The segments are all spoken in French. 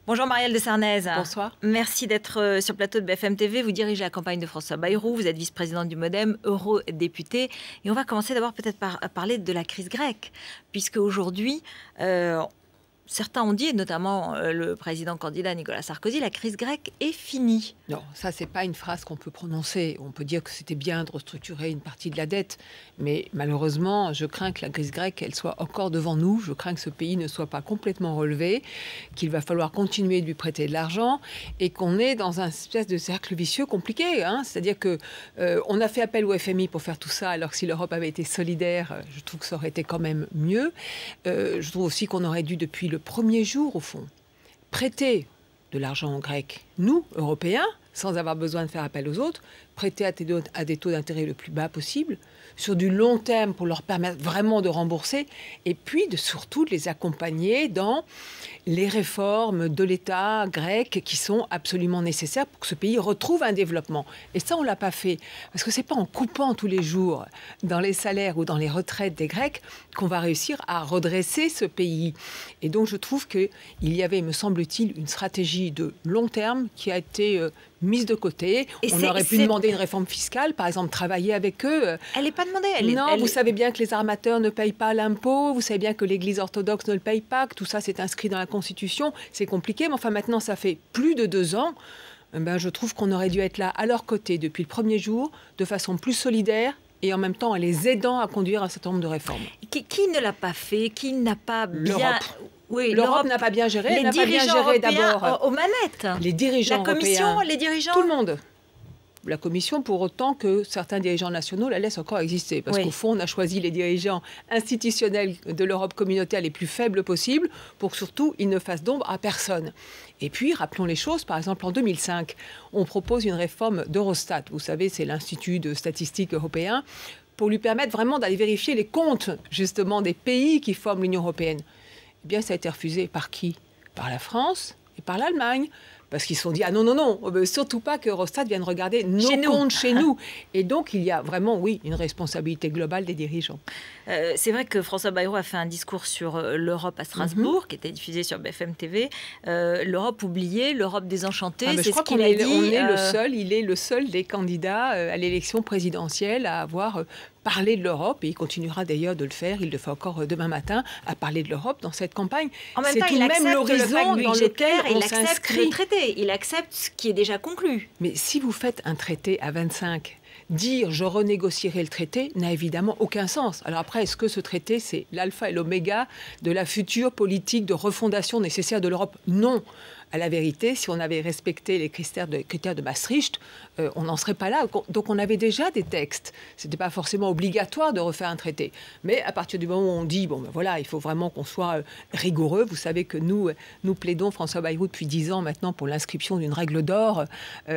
Bonjour Marielle de Sarnez. Bonsoir. Merci d'être sur le plateau de BFM TV. Vous dirigez la campagne de François Bayrou, vous êtes vice-présidente du MoDem, eurodéputée. Et on va commencer d'abord peut-être par parler de la crise grecque, puisque aujourd'hui, certains ont dit, et notamment le président candidat Nicolas Sarkozy, la crise grecque est finie. Non, ça, c'est pas une phrase qu'on peut prononcer. On peut dire que c'était bien de restructurer une partie de la dette, mais malheureusement, je crains que la crise grecque, elle soit encore devant nous. Je crains que ce pays ne soit pas complètement relevé, qu'il va falloir continuer de lui prêter de l'argent et qu'on est dans un espèce de cercle vicieux compliqué. C'est-à-dire que on a fait appel au FMI pour faire tout ça, alors que si l'Europe avait été solidaire, je trouve que ça aurait été quand même mieux. Je trouve aussi qu'on aurait dû, depuis le premier jour, au fond, prêter de l'argent aux Grecs, nous, Européens, sans avoir besoin de faire appel aux autres, prêter à des taux d'intérêt le plus bas possible, sur du long terme pour leur permettre vraiment de rembourser, et puis surtout de les accompagner dans les réformes de l'État grec qui sont absolument nécessaires pour que ce pays retrouve un développement. Et ça, on ne l'a pas fait. Parce que ce n'est pas en coupant tous les jours dans les salaires ou dans les retraites des Grecs qu'on va réussir à redresser ce pays. Et donc, je trouve qu'il y avait, me semble-t-il, une stratégie de long terme qui a été mise de côté. On aurait pu demander une réforme fiscale, par exemple, travailler avec eux. Elle n'est pas demandée. Vous savez bien que les armateurs ne payent pas l'impôt, vous savez bien que l'Église orthodoxe ne le paye pas, que tout ça c'est inscrit dans la Constitution. C'est compliqué, mais enfin maintenant ça fait plus de 2 ans. Je trouve qu'on aurait dû être là à leur côté depuis le premier jour, de façon plus solidaire et en même temps en les aidant à conduire un certain nombre de réformes. Qui ne l'a pas fait? Qui n'a pas bien... L'Europe. Oui, l'Europe n'a pas bien géré. Les dirigeants européens aux manettes. Les dirigeants européens. La Commission, européens, les dirigeants. Tout le monde. La Commission, pour autant que certains dirigeants nationaux la laissent encore exister. Parce qu'au fond, on a choisi les dirigeants institutionnels de l'Europe communautaire les plus faibles possibles pour que surtout, ils ne fassent d'ombre à personne. Et puis, rappelons les choses. Par exemple, en 2005, on propose une réforme d'Eurostat. Vous savez, c'est l'Institut de statistique européen, pour lui permettre vraiment d'aller vérifier les comptes, justement, des pays qui forment l'Union européenne. Eh bien, ça a été refusé par qui? Par la France et par l'Allemagne. Parce qu'ils se sont dit, ah non, surtout pas que Eurostat vienne regarder nos comptes chez nous. Et donc, il y a vraiment, oui, une responsabilité globale des dirigeants. C'est vrai que François Bayrou a fait un discours sur l'Europe à Strasbourg, qui était diffusé sur BFM TV. L'Europe oubliée, l'Europe désenchantée, c'est ce qu'il a dit. Il est le seul des candidats à l'élection présidentielle à avoir parlé de l'Europe, et il continuera d'ailleurs de le faire, il le fait encore demain matin, à parler de l'Europe dans cette campagne. En même temps, il accepte l'horizon dans lequel on s'inscrit. Le traité. Il accepte ce qui est déjà conclu. Mais si vous faites un traité à 25, dire je renégocierai le traité n'a évidemment aucun sens. Alors après, est-ce que ce traité, c'est l'alpha et l'oméga de la future politique de refondation nécessaire de l'Europe? Non. À la vérité, si on avait respecté les critères de Maastricht, on n'en serait pas là. Donc on avait déjà des textes. Ce n'était pas forcément obligatoire de refaire un traité. Mais à partir du moment où on dit, il faut vraiment qu'on soit rigoureux. Vous savez que nous plaidons, François Bayrou, depuis 10 ans maintenant, pour l'inscription d'une règle d'or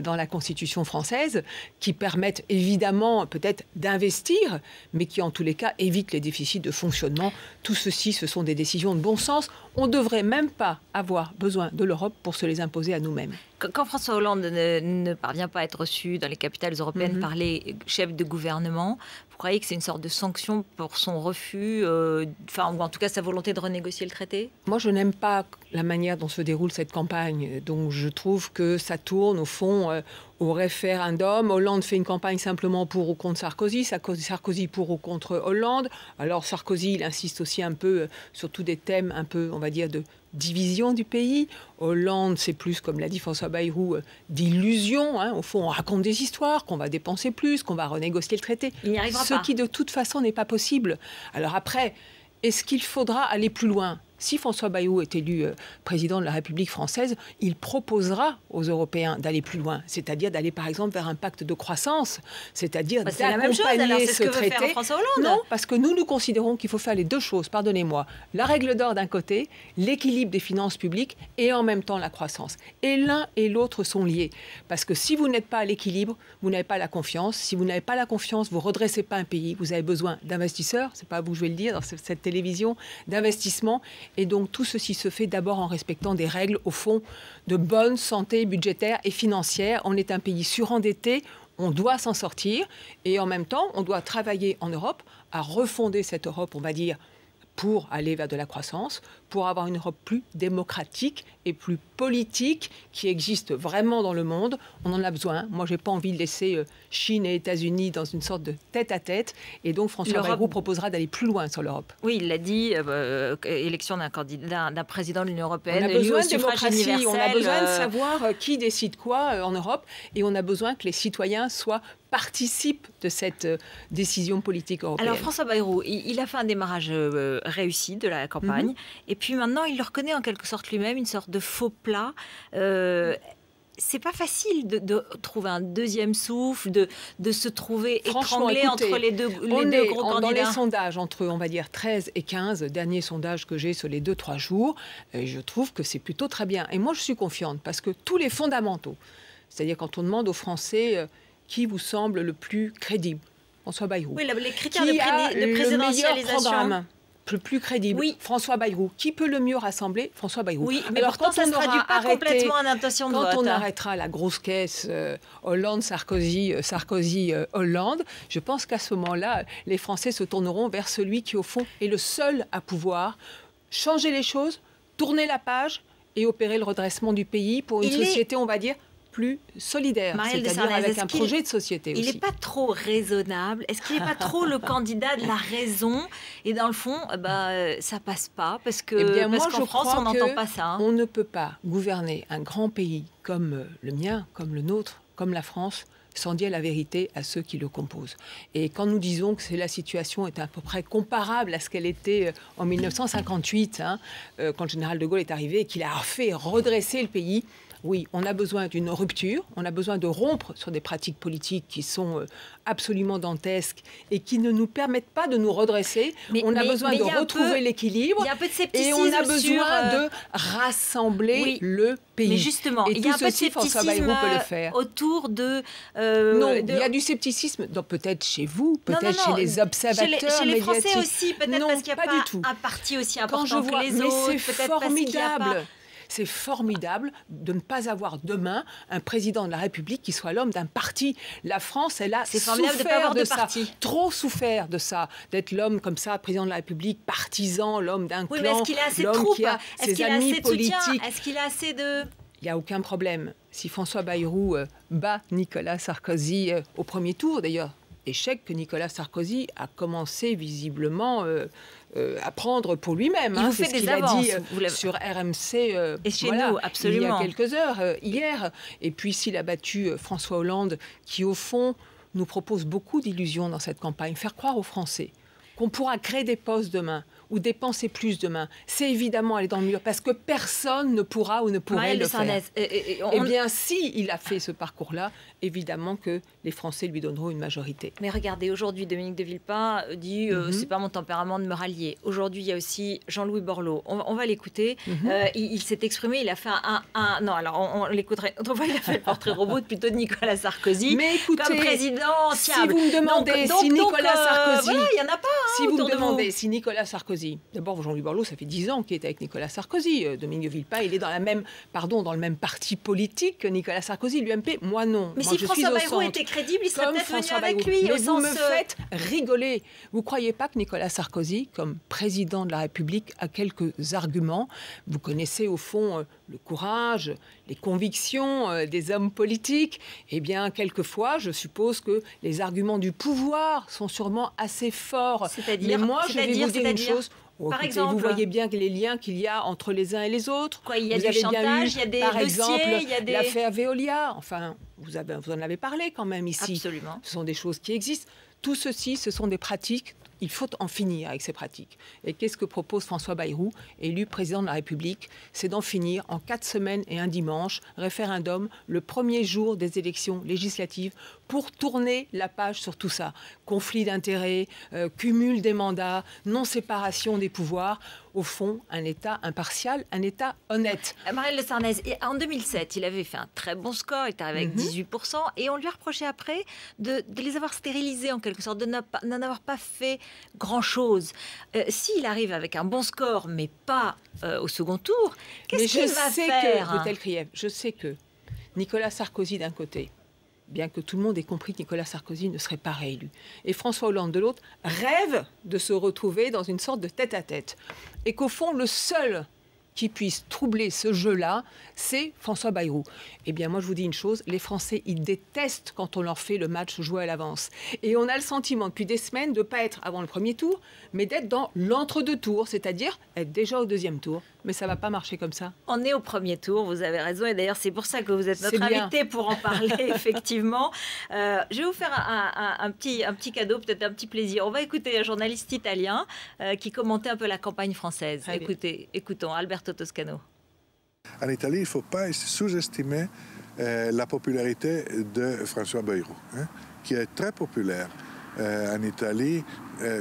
dans la Constitution française, qui permette évidemment peut-être d'investir, mais qui en tous les cas évite les déficits de fonctionnement. Tout ceci, ce sont des décisions de bon sens. On ne devrait même pas avoir besoin de l'Europe pour se les imposer à nous-mêmes. Quand François Hollande ne parvient pas à être reçu dans les capitales européennes par les chefs de gouvernement, vous croyez que c'est une sorte de sanction pour son refus, ou en tout cas sa volonté de renégocier le traité? Moi, je n'aime pas la manière dont se déroule cette campagne. Donc je trouve que ça tourne au fond au référendum. Hollande fait une campagne simplement pour ou contre Sarkozy, Sarkozy pour ou contre Hollande. Alors Sarkozy, il insiste aussi un peu sur tous des thèmes un peu, on va dire, de division du pays. Hollande, c'est plus, comme l'a dit François Bayrou, d'illusion. Au fond, on raconte des histoires, qu'on va dépenser plus, qu'on va renégocier le traité. Il n'y arrivera pas. Ce qui, de toute façon, n'est pas possible. Alors après, est-ce qu'il faudra aller plus loin ? Si François Bayrou est élu président de la République française, il proposera aux Européens d'aller plus loin, c'est-à-dire d'aller par exemple vers un pacte de croissance, c'est-à-dire d'accompagner ce traité. Non, parce que nous considérons qu'il faut faire les deux choses, pardonnez-moi, la règle d'or d'un côté, l'équilibre des finances publiques et en même temps la croissance. Et l'un et l'autre sont liés, parce que si vous n'êtes pas à l'équilibre, vous n'avez pas la confiance. Si vous n'avez pas la confiance, vous ne redressez pas un pays. Vous avez besoin d'investisseurs, c'est pas à vous que je vais le dire dans cette télévision, d'investissement. Et donc, tout ceci se fait d'abord en respectant des règles, au fond, de bonne santé budgétaire et financière. On est un pays surendetté, on doit s'en sortir. Et en même temps, on doit travailler en Europe à refonder cette Europe, on va dire, pour aller vers de la croissance, pour avoir une Europe plus démocratique et plus politique qui existe vraiment dans le monde. On en a besoin. Moi, je n'ai pas envie de laisser Chine et États-Unis dans une sorte de tête-à-tête. Et donc, François Bayrou proposera d'aller plus loin sur l'Europe. Oui, il l'a dit, élection d'un président de l'Union européenne. On a besoin de démocratie, on a besoin de savoir qui décide quoi en Europe. Et on a besoin que les citoyens participent de cette décision politique européenne. Alors François Bayrou, il a fait un démarrage réussi de la campagne. Et puis maintenant, il le reconnaît en quelque sorte lui-même, une sorte de faux plat. C'est pas facile de trouver un deuxième souffle, de se trouver étranglé entre les deux gros candidats. Dans les sondages, entre, on va dire, 13 et 15, dernier sondage que j'ai sur les 2-3 jours, je trouve que c'est plutôt très bien. Et moi, je suis confiante parce que tous les fondamentaux, c'est-à-dire quand on demande aux Français qui vous semble le plus crédible, François Bayrou. Oui, les critères de présidentialisation. Le plus crédible, oui. François Bayrou. Qui peut le mieux rassembler? François Bayrou. Oui, mais alors, pourtant, ça ne se traduit pas complètement en intention de vote. Quand on arrêtera la grosse caisse Hollande-Sarkozy, Sarkozy-Hollande, je pense qu'à ce moment-là, les Français se tourneront vers celui qui, au fond, est le seul à pouvoir changer les choses, tourner la page et opérer le redressement du pays pour une société, on va dire, plus solidaire, c'est-à-dire avec un projet de société aussi. Il n'est pas trop raisonnable. Est-ce qu'il n'est pas trop le candidat de la raison? Et dans le fond, ça passe pas parce qu'en France, on n'entend pas ça. On ne peut pas gouverner un grand pays comme le mien, comme le nôtre, comme la France, sans dire la vérité à ceux qui le composent. Et quand nous disons que la situation est à peu près comparable à ce qu'elle était en 1958, quand le général de Gaulle est arrivé et qu'il a fait redresser le pays, oui, on a besoin d'une rupture, on a besoin de rompre sur des pratiques politiques qui sont absolument dantesques et qui ne nous permettent pas de nous redresser. On a besoin de retrouver l'équilibre. Il y a un peu de scepticisme et on a besoin de rassembler le pays. Mais justement, il y a un peu de scepticisme autour de... non, il y a du scepticisme, peut-être chez vous, peut-être chez les observateurs chez les médiatiques. Français aussi, peut-être parce qu'il n'y a pas un parti aussi important que les autres. Mais c'est formidable. C'est formidable de ne pas avoir demain un président de la République qui soit l'homme d'un parti. La France, elle a souffert de ça, trop souffert de ça, d'être l'homme comme ça, président de la République, partisan, l'homme d'un clan, mais est-ce qu'il a assez de l'homme troupes? qui a ses amis politiques. Est-ce qu'il a assez de... Il n'y a aucun problème. Si François Bayrou bat Nicolas Sarkozy au premier tour, d'ailleurs, échec que Nicolas Sarkozy a commencé visiblement à prendre pour lui-même. Il vous fait c'est ce qu'il des avances, a dit sur RMC et chez nous, absolument. Il y a quelques heures, hier. Et puis s'il a battu François Hollande, qui au fond nous propose beaucoup d'illusions dans cette campagne, faire croire aux Français qu'on pourra créer des postes demain ou dépenser plus demain, c'est évidemment aller dans le mur parce que personne ne pourra ou ne pourrait le faire. Eh bien, si il a fait ce parcours-là, évidemment que les Français lui donneront une majorité. Mais regardez, aujourd'hui, Dominique de Villepin dit c'est pas mon tempérament de me rallier. Aujourd'hui, il y a aussi Jean-Louis Borloo. On va l'écouter. Il s'est exprimé, il a fait non, alors on l'écouterait. Autrefois, il a fait le portrait robot plutôt de Nicolas Sarkozy. Mais écoutez, comme président, si vous me demandez si Nicolas Sarkozy... Voilà, il n'y en a pas. Si vous me demandez si Nicolas Sarkozy... D'abord, Jean-Louis Borloo, ça fait 10 ans qu'il est avec Nicolas Sarkozy. Dominique de Villepin, il est dans le même parti politique que Nicolas Sarkozy, l'UMP. Moi, non. Mais si François Bayrou était crédible, il serait peut-être venu avec lui. Mais vous me faites rigoler. Vous ne croyez pas que Nicolas Sarkozy, comme président de la République, a quelques arguments? Vous connaissez au fond le courage, les convictions des hommes politiques. Eh bien, quelquefois, je suppose que les arguments du pouvoir sont sûrement assez forts. Mais moi, je vais vous dire une chose... Par exemple, vous voyez bien les liens qu'il y a entre les uns et les autres. Il y a du chantage, il y a des par dossiers, exemple, il y a des... l'affaire Veolia. Enfin, vous en avez parlé quand même ici. Absolument. Ce sont des choses qui existent. Tout ceci, ce sont des pratiques. Il faut en finir avec ces pratiques. Et qu'est-ce que propose François Bayrou, élu président de la République? C'est d'en finir en 4 semaines et un dimanche, référendum, le premier jour des élections législatives, pour tourner la page sur tout ça. Conflit d'intérêts, cumul des mandats, non-séparation des pouvoirs. Au fond, un État impartial, un État honnête. Marielle de Sarnez, en 2007, il avait fait un très bon score, il était arrivé avec 18%, et on lui a reproché après de les avoir stérilisés en quelque sorte, de n'en avoir pas fait grand-chose. S'il arrive avec un bon score, mais pas au second tour, qu'est-ce qu'il va faire? Je sais que Nicolas Sarkozy d'un côté, bien que tout le monde ait compris que Nicolas Sarkozy ne serait pas réélu. Et François Hollande, de l'autre, rêve de se retrouver dans une sorte de tête-à-tête. Et qu'au fond, le seul qui puisse troubler ce jeu-là, c'est François Bayrou. Eh bien, moi, je vous dis une chose, les Français, ils détestent quand on leur fait le match joué à l'avance. Et on a le sentiment depuis des semaines de ne pas être avant le premier tour, mais d'être dans l'entre-deux tours, c'est-à-dire être déjà au deuxième tour. Mais ça ne va pas marcher comme ça. On est au premier tour, vous avez raison. Et d'ailleurs, c'est pour ça que vous êtes notre invité pour en parler, effectivement. Je vais vous faire un petit cadeau, peut-être un petit plaisir. On va écouter un journaliste italien qui commentait un peu la campagne française. Écoutons Alberto Toscano. En Italie, il ne faut pas sous-estimer la popularité de François Bayrou, hein, qui est très populaire en Italie,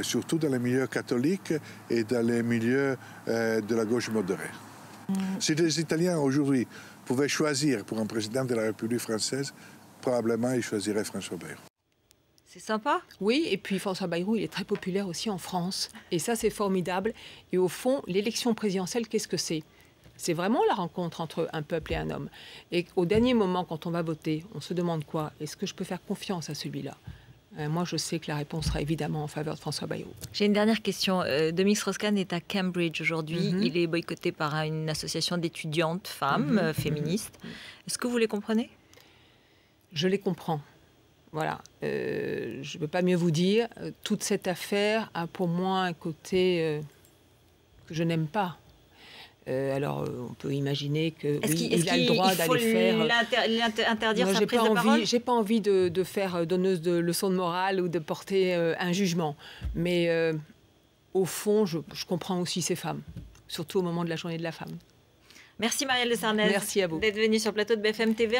surtout dans les milieux catholiques et dans les milieux de la gauche modérée. Si les Italiens aujourd'hui pouvaient choisir pour un président de la République française, probablement ils choisiraient François Bayrou. C'est sympa. Oui, et puis François Bayrou, il est très populaire aussi en France. Et ça, c'est formidable. Et au fond, l'élection présidentielle, qu'est-ce que c'est ? C'est vraiment la rencontre entre un peuple et un homme. Et au dernier moment, quand on va voter, on se demande quoi ? Est-ce que je peux faire confiance à celui-là ? Moi, je sais que la réponse sera évidemment en faveur de François Bayrou. J'ai une dernière question. Dominique Strauss-Kahn est à Cambridge aujourd'hui. Il est boycotté par une association d'étudiantes femmes féministes. Est-ce que vous les comprenez ? Je les comprends. Voilà. Je ne peux pas mieux vous dire. Toute cette affaire a pour moi un côté que je n'aime pas. Alors, on peut imaginer qu'il a le droit d'aller faire... interdire sa prise de parole ? J'ai pas envie de faire donneuse de leçons de morale ou de porter un jugement. Mais au fond, je comprends aussi ces femmes, surtout au moment de la journée de la femme. Merci Marielle de Sarnez. Merci à vous. D'être venue sur le plateau de BFM TV.